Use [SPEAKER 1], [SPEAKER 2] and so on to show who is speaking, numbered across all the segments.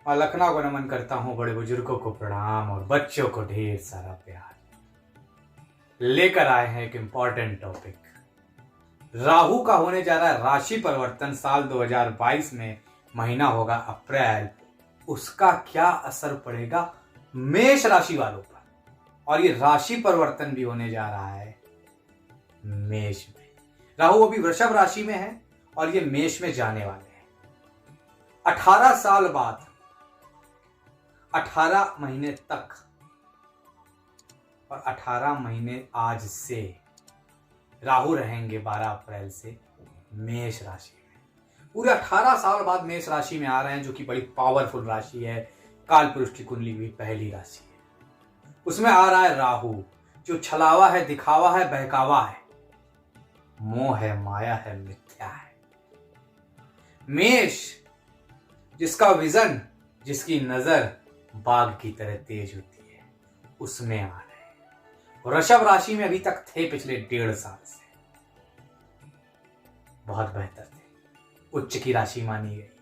[SPEAKER 1] और लखनऊ को नमन करता हूं, बड़े बुजुर्गों को प्रणाम और बच्चों को ढेर सारा प्यार। लेकर आए हैं एक इंपॉर्टेंट टॉपिक। राहु का होने जा रहा है राशि परिवर्तन साल 2022 में, महीना होगा अप्रैल। उसका क्या असर पड़ेगा मेष राशि वालों पर, और ये राशि परिवर्तन भी होने जा रहा है मेष में। राहु अभी वृषभ राशि में है और ये मेष में जाने वाले हैं 18 साल बाद। 18 महीने तक और 18 महीने आज से राहु रहेंगे 12 अप्रैल से मेष राशि में। पूरे 18 साल बाद मेष राशि में आ रहे हैं, जो कि बड़ी पावरफुल राशि है। काल पुरुष की कुंडली भी पहली राशि है। उसमें आ रहा है राहु, जो छलावा है, दिखावा है, बहकावा है, मोह है, माया है, मिथ्या है। मेष जिसका विजन, जिसकी नजर बाघ की तरह तेज होती है, उसमें आ रहे हैं। वृषभ राशि में अभी तक थे पिछले 1.5 साल से, बहुत बेहतर थे, उच्च की राशि मानी गई है।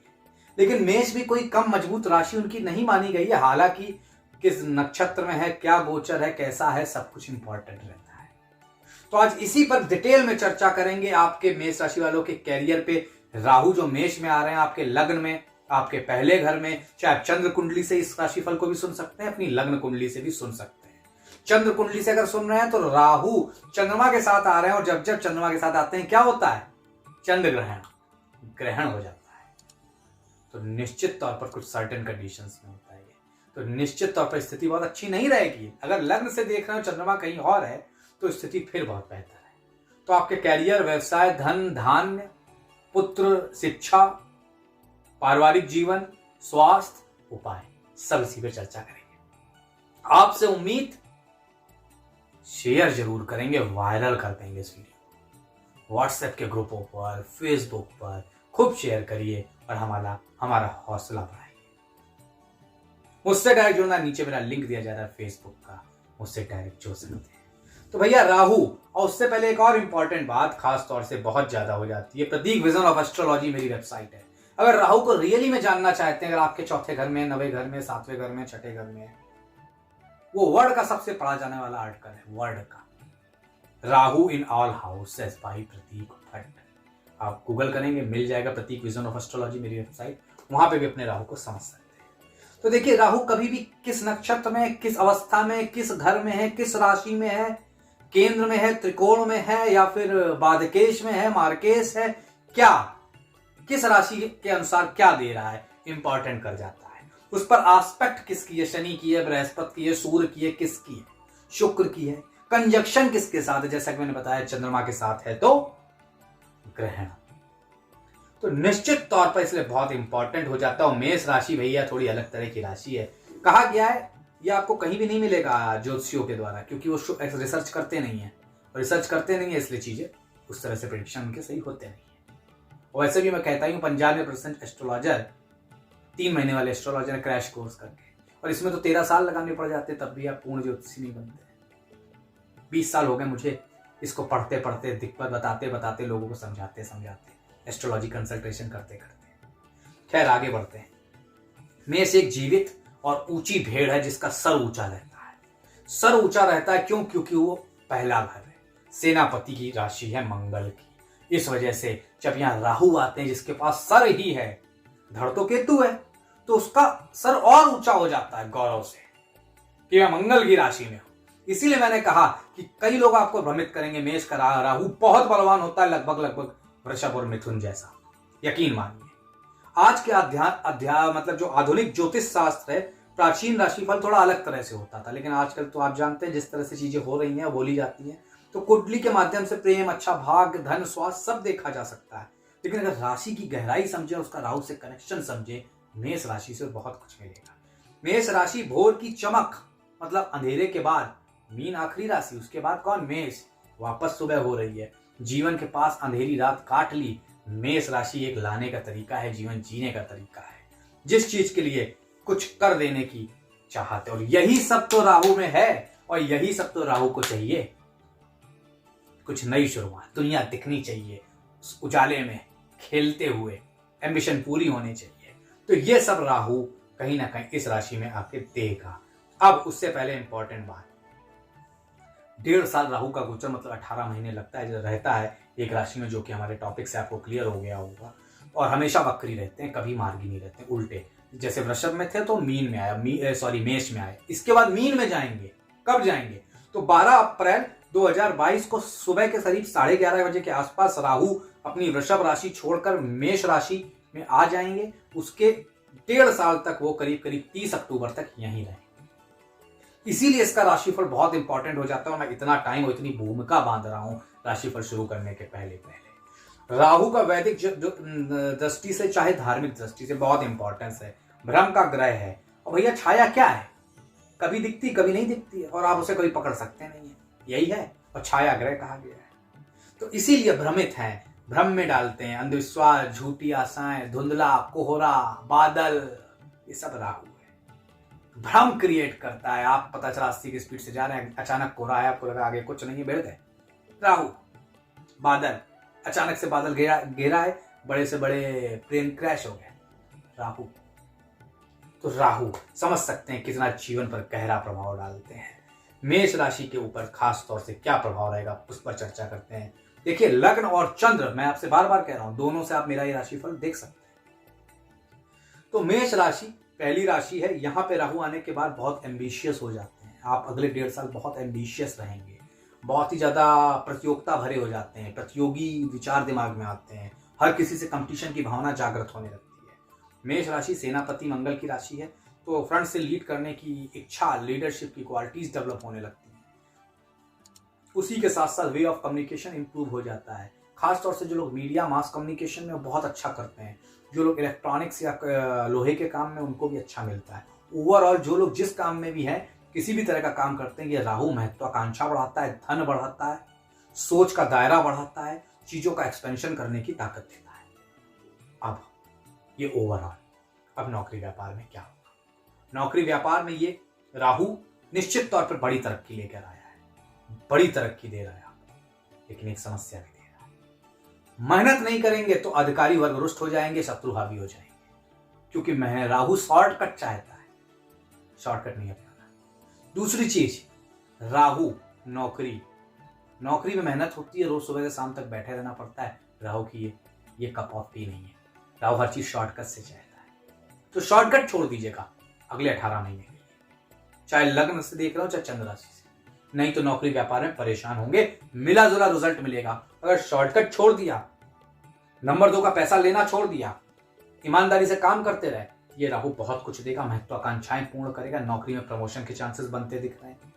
[SPEAKER 1] लेकिन मेष भी कोई कम मजबूत राशि उनकी नहीं मानी गई है। हालांकि किस नक्षत्र में है, क्या गोचर है, कैसा है, सब कुछ इंपॉर्टेंट रहता है। तो आज इसी पर डिटेल में चर्चा करेंगे। आपके मेष राशि वालों के कैरियर पे राहु जो मेष में आ रहे हैं, आपके लग्न में, आपके पहले घर में, चाहे आप चंद्र कुंडली से इस राशिफल को भी सुन सकते हैं, अपनी लग्न कुंडली से भी सुन सकते हैं। चंद्र कुंडली से अगर सुन रहे हैं तो राहु चंद्रमा के साथ आ रहे हैं, और जब जब चंद्रमा के साथ आते हैं क्या होता है? चंद्र ग्रहण हो जाता है। तो निश्चित तौर पर कुछ सर्टेन कंडीशंस में होता है ये। तो निश्चित तौर पर स्थिति बहुत अच्छी नहीं रहेगी। अगर लग्न से देख रहे हो चंद्रमा कहीं और है तो स्थिति फिर बहुत बेहतर है। तो आपके कैरियर, व्यवसाय, धन धान्य, पुत्र, शिक्षा, पारिवारिक जीवन, स्वास्थ्य, उपाय, सब इसी पर चर्चा करेंगे। आपसे उम्मीद शेयर जरूर करेंगे, वायरल कर देंगे इस वीडियो। व्हाट्सएप के ग्रुपों पर, फेसबुक पर खूब शेयर करिए और हमारा हौसला बढ़ाइए। मुझसे डायरेक्ट जुड़ना, नीचे मेरा लिंक दिया जा रहा है फेसबुक का, मुझसे डायरेक्ट जुड़ सकते हैं। तो भैया राहु, और उससे पहले एक और इंपॉर्टेंट बात खास तौर से बहुत ज्यादा हो जाती है। प्रतीक विजन ऑफ एस्ट्रोलॉजी मेरी वेबसाइट है। अगर राहु को रियली में जानना चाहते हैं, अगर आपके चौथे घर में, 9वें घर में, 7वें घर में, 6ठे घर में, वो वर्ड का सबसे पढ़ा जाने वाला आर्टिकल है, वर्ड का, Rahu in all houses by Prateek Bhatt. आप गूगल करेंगे मिल जाएगा, प्रतीक विजन ऑफ एस्ट्रोलॉजी मेरी वेबसाइट, वहां पे भी अपने राहु को समझ सकते हैं। तो देखिए राहु कभी भी किस नक्षत्र में, किस अवस्था में, किस घर में है, किस राशि में है, केंद्र में है, त्रिकोण में है, या फिर बाधकेश में है, मार्केश है, क्या किस राशि के अनुसार क्या दे रहा है, इंपॉर्टेंट कर जाता है। उस पर आस्पेक्ट किसकी है, शनि की है, बृहस्पति की है, सूर्य की है, किसकी है, शुक्र की है, कंजक्शन किसके साथ है, जैसा कि मैंने बताया चंद्रमा के साथ है तो ग्रहण। तो निश्चित तौर पर इसलिए बहुत इंपॉर्टेंट हो जाता है। मेष राशि भैया थोड़ी अलग तरह की राशि है। कहा गया है ये आपको कहीं भी नहीं मिलेगा ज्योतिषियों के द्वारा, क्योंकि वो रिसर्च करते नहीं है, इसलिए चीजें उस तरह से प्रेडिक्शन उनके सही होते नहीं है। वैसे भी मैं कहता हूँ 95% एस्ट्रोलॉजर, 3 महीने वाले एस्ट्रोलॉजर क्रैश कोर्स करके, और इसमें तो 13 साल लगाने पड़ जाते, तब भी आप पूर्ण ज्योतिषी नहीं बनते। 20 साल हो गए मुझे इसको पढ़ते पढ़ते, दिक्कत बताते बताते, लोगों को समझाते एस्ट्रोलॉजी कंसल्टेशन करते करते। खैर आगे बढ़ते हैं। मेष एक जीवित और ऊंची भेड़ है जिसका सर ऊंचा रहता है। सर ऊंचा रहता है क्यों? क्योंकि वो पहला घर है, सेनापति की राशि है मंगल की। इस वजह से जब यहां राहु आते हैं जिसके पास सर ही है, धड़ तो केतु है, तो उसका सर और ऊंचा हो जाता है गौरव से कि मैं मंगल की राशि में हूं। इसीलिए मैंने कहा कि कई लोग आपको भ्रमित करेंगे, मेष का राहु बहुत बलवान होता है, लगभग वृषभ और मिथुन जैसा। यकीन मानिए आज के मतलब जो आधुनिक ज्योतिष शास्त्र है, प्राचीन राशिफल थोड़ा अलग तरह से होता था, लेकिन आजकल तो आप जानते हैं जिस तरह से चीजें हो रही हैं, बोली जाती हैं, तो कुंडली के माध्यम से प्रेम, अच्छा भाग्य, धन, स्वास्थ्य सब देखा जा सकता है। लेकिन अगर राशि की गहराई समझे, उसका राहु से कनेक्शन समझे, मेष राशि से बहुत कुछ मिलेगा। मेष राशि भोर की चमक, मतलब अंधेरे के बाद, मीन आखिरी राशि, उसके बाद कौन? मेष, वापस सुबह हो रही है, जीवन के पास अंधेरी रात काट ली। मेष राशि एक लाने का तरीका है, जीवन जीने का तरीका है, जिस चीज के लिए कुछ कर देने की चाहते, और यही सब तो राहु में है, और यही सब तो राहु को चाहिए। कुछ नई शुरुआत, दुनिया दिखनी चाहिए, उजाले में खेलते हुए, एम्बिशन पूरी होनी चाहिए। तो ये सब राहु कहीं ना कहीं इस राशि में आपके देगा। अब उससे पहले इंपॉर्टेंट बात, 1.5 साल राहु का गोचर मतलब 18 महीने लगता है जो रहता है एक राशि में, जो कि हमारे टॉपिक से आपको क्लियर हो गया होगा। और हमेशा वक्री रहते हैं, कभी मार्गी नहीं रहते, उल्टे। जैसे वृषभ में थे तो मीन में आया, मेष में आए, इसके बाद मीन में जाएंगे। कब जाएंगे? तो 12 अप्रैल 2022 को सुबह के करीब 11:30 बजे के आसपास राहु अपनी वृषभ राशि छोड़कर मेष राशि में आ जाएंगे। उसके 1.5 साल तक वो करीब करीब 30 अक्टूबर तक यहीं रहेंगे। इसीलिए इसका राशिफल बहुत इंपॉर्टेंट हो जाता है। और मैं इतना टाइम और इतनी भूमिका बांध रहा हूं राशिफल शुरू करने के पहले राहु का वैदिक दृष्टि से चाहे धार्मिक दृष्टि से बहुत इंपॉर्टेंस है। भ्रम का ग्रह है। और भैया छाया क्या है? कभी दिखती कभी नहीं दिखती है, और आप उसे कभी पकड़ सकते नहीं है, यही है। और छाया ग्रह कहा गया है। तो इसीलिए भ्रमित हैं, भ्रम में डालते हैं, अंधविश्वास, झूठी आशाएं, धुंधला, कोहरा, बादल, ये सब राहु है। भ्रम क्रिएट करता है। आप पता चला 80 की स्पीड से जा रहे हैं, अचानक कोहरा है, आपको लगा आगे कुछ नहीं है, भिड़ गए। राहु, बादल, अचानक से बादल घेरा है, बड़े से बड़े प्लेन क्रैश हो गए, राहु। तो राहु समझ सकते हैं कितना जीवन पर गहरा प्रभाव डालते हैं। मेष राशि के ऊपर खास तौर से क्या प्रभाव रहेगा उस पर चर्चा करते हैं। देखिए, लग्न और चंद्र, मैं आपसे बार बार कह रहा हूं, दोनों से आप मेरा ये राशिफल देख सकते हैं। तो मेष राशि पहली राशि है। यहां पे राहु आने के बाद बहुत एम्बिशियस हो जाते हैं आप। अगले 1.5 साल बहुत एम्बिशियस रहेंगे, बहुत ही ज्यादा प्रतियोगिता भरे हो जाते हैं, प्रतियोगी विचार दिमाग में आते हैं, हर किसी से कंपटीशन की भावना जागृत होने लगती है। मेष राशि सेनापति मंगल की राशि है, तो फ्रंट से लीड करने की इच्छा, लीडरशिप की क्वालिटीज डेवलप होने लगती हैं। उसी के साथ साथ वे ऑफ कम्युनिकेशन इंप्रूव हो जाता है। खासतौर से जो लोग मीडिया मास कम्युनिकेशन में बहुत अच्छा करते हैं, जो लोग इलेक्ट्रॉनिक्स या लोहे के काम में, उनको भी अच्छा मिलता है। ओवरऑल जो लोग जिस काम में भी हैं, किसी भी तरह का काम करते हैं, ये राहु महत्वाकांक्षा बढ़ाता है, धन बढ़ाता है, सोच का दायरा बढ़ाता है, चीजों का एक्सपेंशन करने की ताकत देता है। अब ये ओवरऑल। अब नौकरी व्यापार में क्या होगा? नौकरी व्यापार में ये राहु निश्चित तौर पर बड़ी तरक्की लेकर आया है, बड़ी तरक्की दे रहा है आपको, लेकिन एक समस्या भी दे रहा है। मेहनत नहीं करेंगे तो अधिकारी वर्ग रुष्ट हो जाएंगे, शत्रु हावी हो जाएंगे, क्योंकि राहु शॉर्टकट चाहता है, शॉर्टकट नहीं अपनाना। दूसरी चीज, राहु नौकरी में मेहनत होती है, रोज सुबह से शाम तक बैठे रहना पड़ता है। राहु की ये कप ऑफ टी नहीं है। राहु हर चीज शॉर्टकट से चाहता है। तो शॉर्टकट छोड़ दीजिएगा अगले 18 महीने के लिए, चाहे लग्न से देख रहा हो चाहे चंद्र राशि से। नहीं तो नौकरी व्यापार में परेशान होंगे, मिला जुला रिजल्ट मिलेगा। अगर शॉर्टकट छोड़ दिया, नंबर 2 का पैसा लेना छोड़ दिया, ईमानदारी से काम करते रहे, ये राहु बहुत कुछ देगा, महत्वाकांक्षाएं पूर्ण करेगा। नौकरी में प्रमोशन के चांसेस बनते दिख रहे हैं,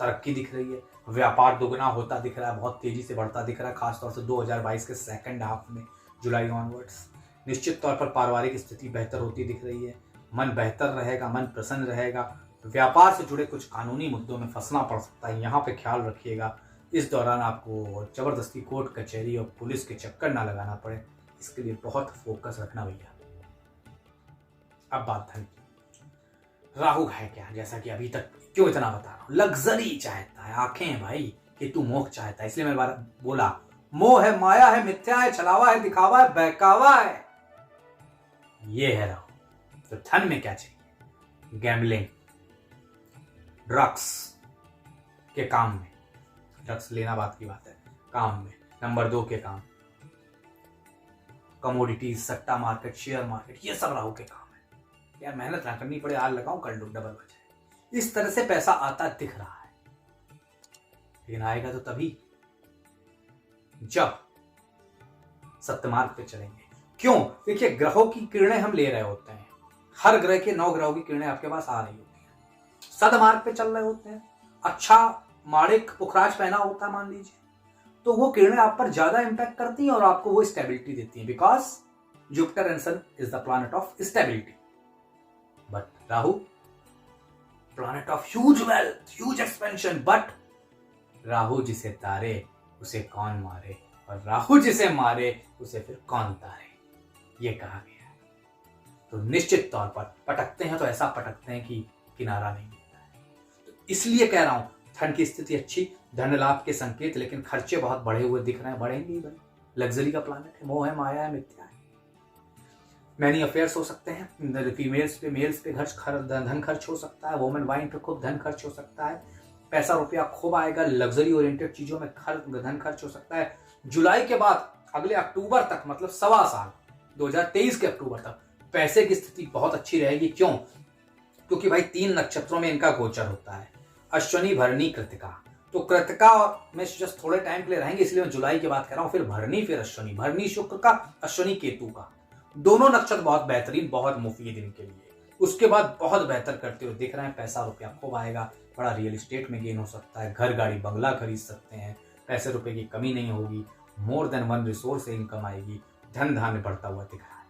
[SPEAKER 1] तरक्की दिख रही है, व्यापार दुगना होता दिख रहा है, बहुत तेजी से बढ़ता दिख रहा है, खासतौर से 2022 के सेकंड हाफ में, जुलाई ऑनवर्ड्स। निश्चित तौर पर पारिवारिक स्थिति बेहतर होती दिख रही है, मन बेहतर रहेगा, मन प्रसन्न रहेगा। व्यापार से जुड़े कुछ कानूनी मुद्दों में फंसना पड़ सकता है, यहाँ पे ख्याल रखिएगा। इस दौरान आपको जबरदस्ती कोर्ट कचहरी और पुलिस के चक्कर ना लगाना पड़े, इसके लिए बहुत फोकस रखना भैया। अब बात धन की। राहु है क्या? जैसा कि अभी तक क्यों इतना बता रहा हूं, लग्जरी चाहता है, आंखें भाई कि तू मोह चाहता है, इसलिए मैं बोला मोह है, माया है, मिथ्या है, छलावा है, दिखावा है, बहकावा है, ये है राहु। तो धन में क्या चाहिए? गैम्बलिंग, ड्रग्स के काम में, ड्रग्स लेना बात की बात है, काम में नंबर 2 के काम, कमोडिटीज, सट्टा मार्केट, शेयर मार्केट, ये सब राहु के काम है। यार मेहनत ना करनी पड़े, हाल लगाऊं कर लूं, डबल हो जाए, इस तरह से पैसा आता दिख रहा है। लेकिन आएगा तो तभी जब सत्य मार्ग पे चलेंगे। क्यों? देखिए, ग्रहों की किरणें हम ले रहे होते हैं, हर ग्रह के 9 ग्रहों की किरणें आपके पास आ रही होती हैं, सदमार्ग पे चल रहे होते हैं, अच्छा माड़िक पुखराज पहना होता है मान लीजिए, तो वो किरणें आप पर ज्यादा इंपैक्ट करती हैं और आपको वो स्टेबिलिटी देती हैं, because Jupiter and sun is the planet of stability. But Rahu planet of huge wealth, huge expansion, but Rahu जिसे तारे उसे कौन मारे, और राहु जिसे मारे उसे फिर कौन तारे, ये कहा गया है। तो निश्चित तौर पर पटकते हैं तो ऐसा पटकते हैं कि किनारा नहीं मिलता है। तो इसलिए कह रहा हूं, धन की स्थिति अच्छी, धन लाभ के संकेत, लेकिन खर्चे बहुत बढ़े हुए दिख रहे हैं, बढ़ेंगे ही बढ़े। लग्जरी का प्लैनेट है, मोह है, माया है, मिथ्या है। मैनी अफेयर्स हो सकते हैं, फीमेल्स पे मेल्स पे धन खर्च हो सकता है, वोमेन वाइन पे खूब धन खर्च हो सकता है, पैसा रुपया खूब आएगा, लग्जरी ओरिएंटेड चीजों में धन खर्च हो सकता है। जुलाई के बाद अगले अक्टूबर तक, मतलब सवा साल 2023 के अक्टूबर तक पैसे की स्थिति बहुत अच्छी रहेगी। क्यों? क्योंकि भाई 3 नक्षत्रों में इनका गोचर होता है, अश्विनी, भरणी, कृतिका। तो कृतिका में जस्ट थोड़े टाइम के लिए रहेंगे, इसलिए मैं जुलाई की बात कर रहा हूं, फिर भरणी, फिर अश्विनी। भरणी शुक्र का, अश्विनी केतु का। दोनों नक्षत्र बहुत बेहतरीन, बहुत मुफीद इनके लिए। उसके बाद बहुत बेहतर करते हुए दिख रहे हैं, पैसा रुपया खूब आएगा, बड़ा रियल एस्टेट में गेन हो सकता है, घर गाड़ी बंगला खरीद सकते हैं, पैसे रुपए की कमी नहीं होगी, मोर देन वन रिसोर्स से इनकम आएगी, धन धान्य बढ़ता हुआ दिख रहा है।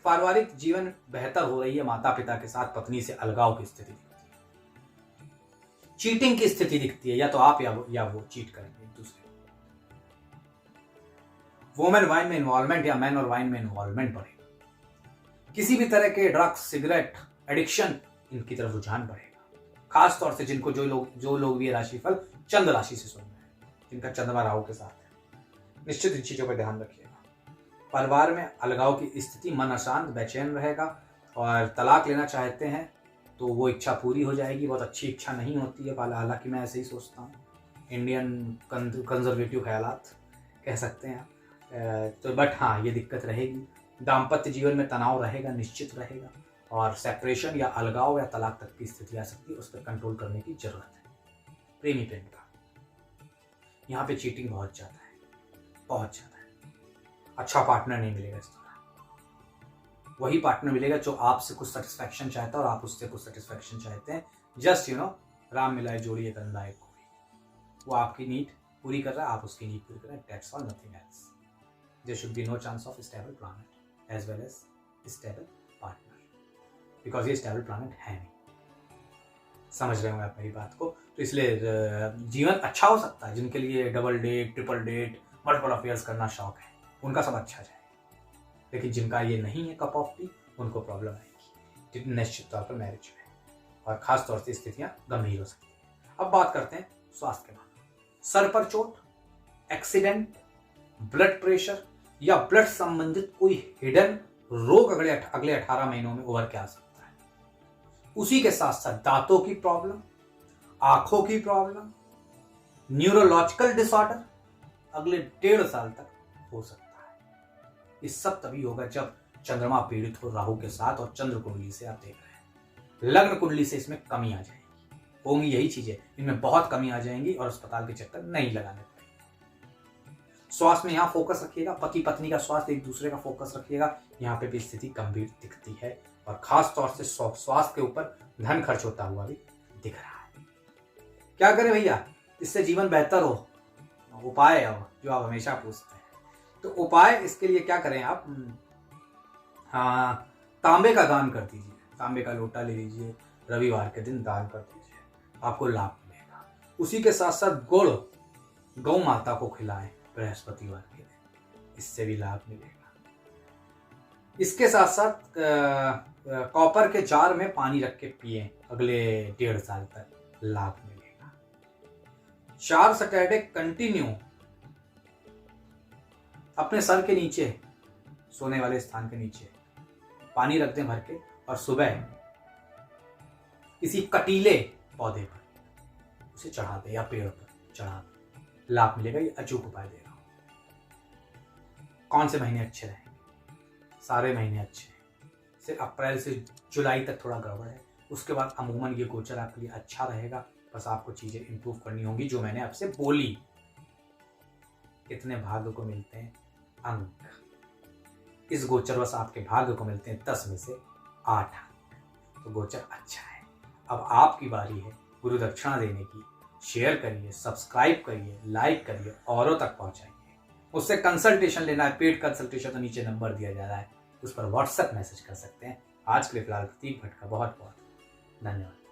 [SPEAKER 1] पारिवारिक जीवन बेहतर हो रही है, माता पिता के साथ पत्नी से अलगाव की स्थिति दिखती है, चीटिंग की स्थिति दिखती है, या तो आप या वो चीट करेंगे एक दूसरे को। वोमेन वाइन में इन्वॉल्वमेंट या मैन और वाइन में इन्वॉल्वमेंट बढ़ेगा, किसी भी तरह के ड्रग्स, सिगरेट एडिक्शन, इनकी तरफ रुझान बढ़ेगा। खास तौर से जिनको जो लोग भी राशिफल चंद्र राशि से सुन रहे हैं, जिनका चंद्रमा राहु के साथ है, निश्चित इन चीजों पर ध्यान रखिएगा। परिवार में अलगाव की स्थिति, मन अशांत बेचैन रहेगा, और तलाक लेना चाहते हैं तो वो इच्छा पूरी हो जाएगी। बहुत अच्छी इच्छा नहीं होती है, हालांकि मैं ऐसे ही सोचता हूँ, इंडियन कंजर्वेटिव ख्यालात कह सकते हैं तो, बट हाँ ये दिक्कत रहेगी। दाम्पत्य जीवन में तनाव रहेगा, निश्चित रहेगा, और सेपरेशन या अलगाव या तलाक तक की स्थिति आ सकती है, उस पर कंट्रोल करने की जरूरत है। प्रेमी प्रेमिका, यहाँ पे चीटिंग बहुत ज्यादा है, बहुत ज्यादा है। अच्छा पार्टनर नहीं मिलेगा इस दौरान, वही पार्टनर मिलेगा जो आपसे कुछ सेटिस्फैक्शन चाहता है और आप उससे कुछ सेटिस्फैक्शन चाहते हैं। जस्ट राम मिलाए जोड़ी एक अंधा एक कोड़ी, वो आपकी नीड पूरी कर रहा है, आप उसकी नीड पूरी कर रहे हैं, that's all, nothing else. There should be no chance of stable planet as well as stable partner, because ये स्टेबल प्लैनेट है नहीं। समझ रहे होंगे आप मेरी बात को। तो इसलिए जीवन अच्छा हो सकता है जिनके लिए double date, triple date, multiple affairs करना शौक है, उनका सब अच्छा जाए। लेकिन जिनका ये नहीं है कप ऑफ टी, उनको प्रॉब्लम आएगी निश्चित तौर पर मैरिज में, और खास तौर से स्थितियां गंभीर हो सकती हैं। अब बात करते हैं स्वास्थ्य के बारे में। सर पर चोट, एक्सीडेंट, ब्लड प्रेशर या ब्लड संबंधित कोई हिडन रोग अगले 18 महीनों में उभर के आ सकता है। उसी के साथ साथ दांतों की प्रॉब्लम, आंखों की प्रॉब्लम, न्यूरोलॉजिकल डिसऑर्डर अगले 1.5 साल तक हो सकता है। ये सब तभी होगा जब चंद्रमा पीड़ित हो राहु के साथ और चंद्र कुंडली से आप देख रहे हैं। लग्न कुंडली से इसमें कमी आ जाएगी, होंगी यही चीजें, इनमें बहुत कमी आ जाएंगी और अस्पताल के चक्कर नहीं लगाने पड़ेंगे। स्वास्थ्य में यहाँ फोकस रखिएगा, पति पत्नी का स्वास्थ्य एक दूसरे का फोकस रखिएगा, यहाँ पे भी स्थिति गंभीर दिखती है, और खास तौर से स्वास्थ्य के ऊपर धन खर्च होता हुआ भी दिख रहा है। क्या करें भैया इससे जीवन बेहतर हो? उपाय अब जो आप हमेशा पूछते हैं, तो उपाय इसके लिए क्या करें आप? हाँ, तांबे का दान कर दीजिए, तांबे का लोटा ले लीजिए, रविवार के दिन दान कर दीजिए, आपको लाभ मिलेगा। उसी के साथ साथ गुड़ गौ माता को खिलाएं बृहस्पतिवार के दिन, इससे भी लाभ मिलेगा। इसके साथ साथ कॉपर के जार में पानी रख के पिए, अगले 1.5 साल तक लाभ मिलेगा। 4 सैटरडे कंटिन्यू अपने सर के नीचे, सोने वाले स्थान के नीचे पानी रख दें भर के, और सुबह किसी कटीले पौधे पर उसे चढ़ा दें या पेड़ पर चढ़ा दें, लाभ मिलेगा। ये अचूक उपाय दे रहा हूं। कौन से महीने अच्छे रहेंगे? सारे महीने अच्छे हैं, सिर्फ अप्रैल से जुलाई तक थोड़ा गड़बड़ है, उसके बाद अमूमन ये गोचर आपके लिए अच्छा रहेगा। बस आपको चीजें इंप्रूव करनी होंगी जो मैंने आपसे बोली। कितने भाग्य को मिलते हैं अंक? इस गोचर बस आपके भाग्य को मिलते हैं 10 में से 8 अंक। तो गोचर अच्छा है। अब आपकी बारी है गुरु दक्षिणा देने की। शेयर करिए, सब्सक्राइब करिए, लाइक करिए, औरों तक पहुंचाइए। उससे कंसल्टेशन लेना है, पेड कंसल्टेशन, तो नीचे नंबर दिया जा रहा है, उस पर व्हाट्सएप मैसेज कर सकते हैं। आज के लिए फिलहाल प्रतीक भट्ट का बहुत बहुत धन्यवाद।